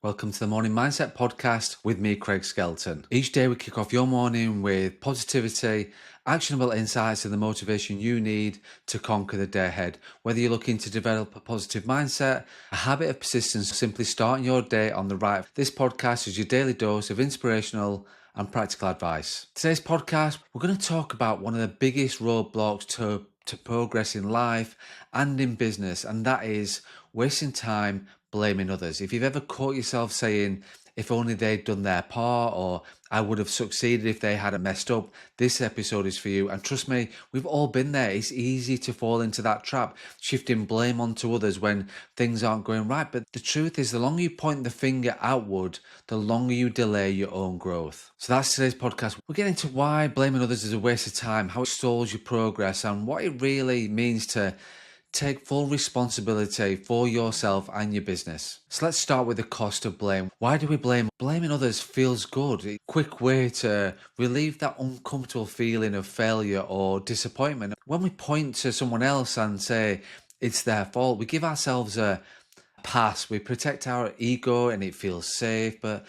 Welcome to the Morning Mindset Podcast with me, Craig Skelton. Each day we kick off your morning with positivity, actionable insights and the motivation you need to conquer the day ahead. Whether you're looking to develop a positive mindset, a habit of persistence, or simply starting your day on the right, this podcast is your daily dose of inspirational and practical advice. Today's podcast, we're going to talk about one of the biggest roadblocks to progress in life and in business, and that is wasting time blaming others. If you've ever caught yourself saying, if only they'd done their part, or I would have succeeded if they hadn't messed up, this episode is for you. And trust me, we've all been there. It's easy to fall into that trap, shifting blame onto others when things aren't going right. But the truth is, the longer you point the finger outward, the longer you delay your own growth. So that's today's podcast. We're getting into why blaming others is a waste of time, how it stalls your progress, and what it really means to take full responsibility for yourself and your business. So let's start with the cost of blame. Why do we blame? Blaming others feels good. It's a quick way to relieve that uncomfortable feeling of failure or disappointment. When we point to someone else and say it's their fault, we give ourselves a pass. We protect our ego and it feels safe. But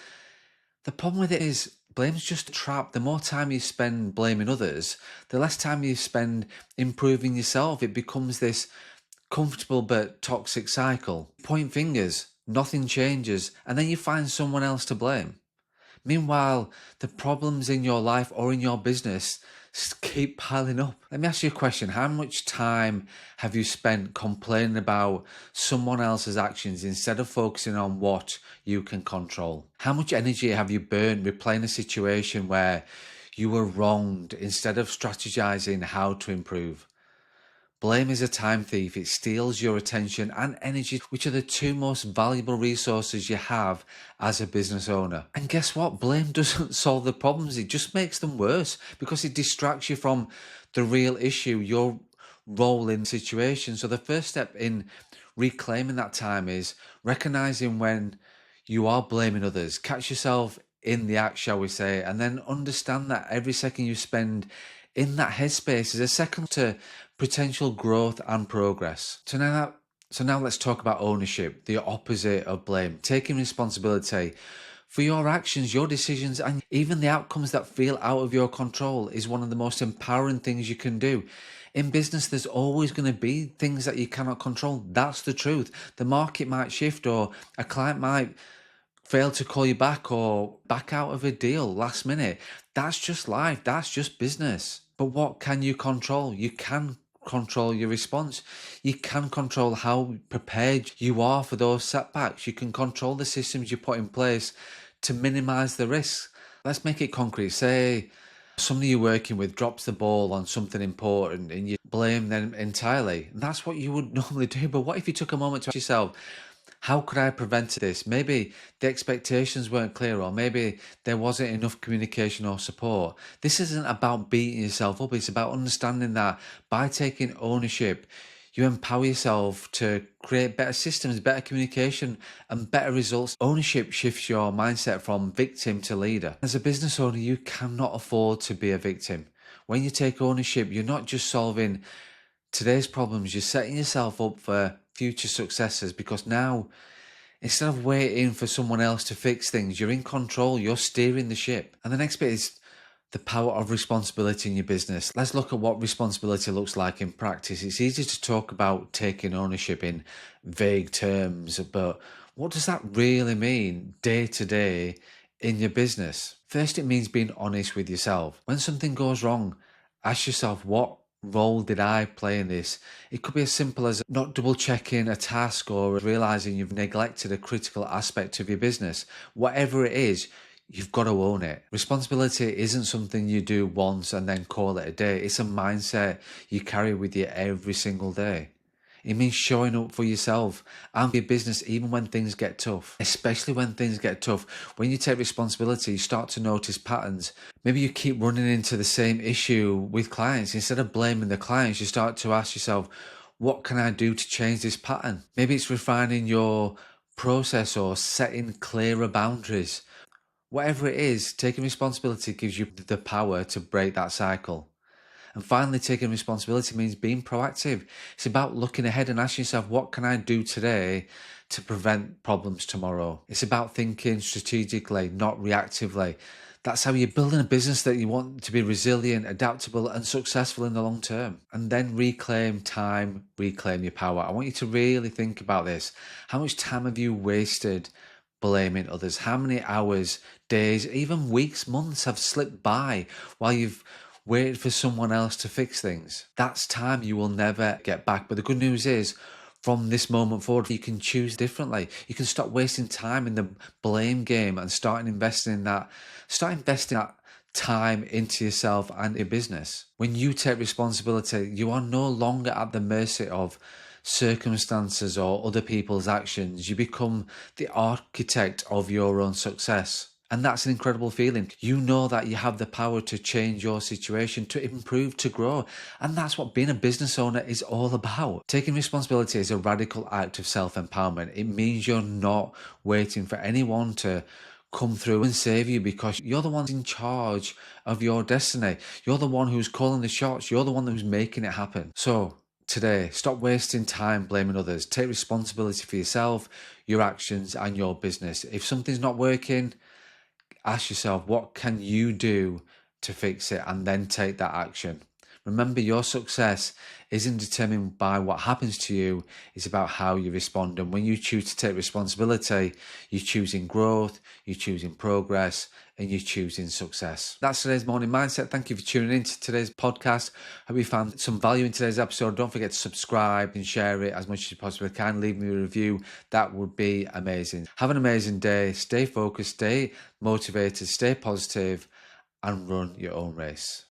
the problem with it is blame's just a trap. The more time you spend blaming others, the less time you spend improving yourself. It becomes this comfortable but toxic cycle. Point fingers, nothing changes, and then you find someone else to blame. Meanwhile, the problems in your life or in your business keep piling up. Let me ask you a question. How much time have you spent complaining about someone else's actions instead of focusing on what you can control? How much energy have you burnt replaying a situation where you were wronged instead of strategizing how to improve? Blame is a time thief. It steals your attention and energy, which are the two most valuable resources you have as a business owner. And guess what? Blame doesn't solve the problems. It just makes them worse because it distracts you from the real issue, your role in the situation. So the first step in reclaiming that time is recognizing when you are blaming others. Catch yourself in the act, shall we say, and then understand that every second you spend in that headspace is a second to potential growth and progress. So now let's talk about ownership, the opposite of blame. Taking responsibility for your actions, your decisions, and even the outcomes that feel out of your control is one of the most empowering things you can do. In business, there's always going to be things that you cannot control. That's the truth. The market might shift, or a client might fail to call you back or back out of a deal last minute. That's just life. That's just business. But what can you control? You can control your response. You can control how prepared you are for those setbacks. You can control the systems you put in place to minimize the risks. Let's make it concrete. Say somebody you're working with drops the ball on something important and you blame them entirely. And that's what you would normally do. But what if you took a moment to ask yourself, how could I prevent this? Maybe the expectations weren't clear, or maybe there wasn't enough communication or support. This isn't about beating yourself up. It's about understanding that by taking ownership, you empower yourself to create better systems, better communication, and better results. Ownership shifts your mindset from victim to leader. As a business owner, you cannot afford to be a victim. When you take ownership, you're not just solving today's problems, you're setting yourself up for future successes, because now, instead of waiting for someone else to fix things, you're in control, you're steering the ship. And the next bit is the power of responsibility in your business. Let's look at what responsibility looks like in practice. It's easy to talk about taking ownership in vague terms, but what does that really mean day to day in your business? First, it means being honest with yourself. When something goes wrong, ask yourself, what role did I play in this? It could be as simple as not double checking a task or realizing you've neglected a critical aspect of your business. Whatever it is, you've got to own it. Responsibility isn't something you do once and then call it a day. It's a mindset you carry with you every single day. It means showing up for yourself and for your business even when things get tough. Especially when things get tough. When you take responsibility, you start to notice patterns. Maybe you keep running into the same issue with clients. Instead of blaming the clients, you start to ask yourself, what can I do to change this pattern? Maybe it's refining your process or setting clearer boundaries. Whatever it is, taking responsibility gives you the power to break that cycle. And finally, taking responsibility means being proactive. It's about looking ahead and asking yourself, what can I do today to prevent problems tomorrow? It's about thinking strategically, not reactively. That's how you're building a business that you want to be resilient, adaptable, and successful in the long term. And then reclaim time, reclaim your power. I want you to really think about this. How much time have you wasted blaming others? How many hours, days, even weeks, months have slipped by while you've waited for someone else to fix things? That's time you will never get back. But the good news is, from this moment forward, you can choose differently. You can stop wasting time in the blame game and start investing that time into yourself and your business. When you take responsibility, you are no longer at the mercy of circumstances or other people's actions. You become the architect of your own success. And that's an incredible feeling. You know that you have the power to change your situation, to improve, to grow. And that's what being a business owner is all about. Taking responsibility is a radical act of self-empowerment. It means you're not waiting for anyone to come through and save you, because you're the one in charge of your destiny. You're the one who's calling the shots. You're the one who's making it happen. So today, stop wasting time blaming others. Take responsibility for yourself, your actions, and your business. If something's not working, ask yourself, what can you do to fix it, and then take that action. Remember, your success isn't determined by what happens to you, it's about how you respond. And when you choose to take responsibility, you're choosing growth, you're choosing progress, and you're choosing success. That's today's morning mindset. Thank you for tuning in to today's podcast. Hope you found some value in today's episode. Don't forget to subscribe and share it as much as you possibly can. Leave me a review. That would be amazing. Have an amazing day. Stay focused, stay motivated, stay positive, and run your own race.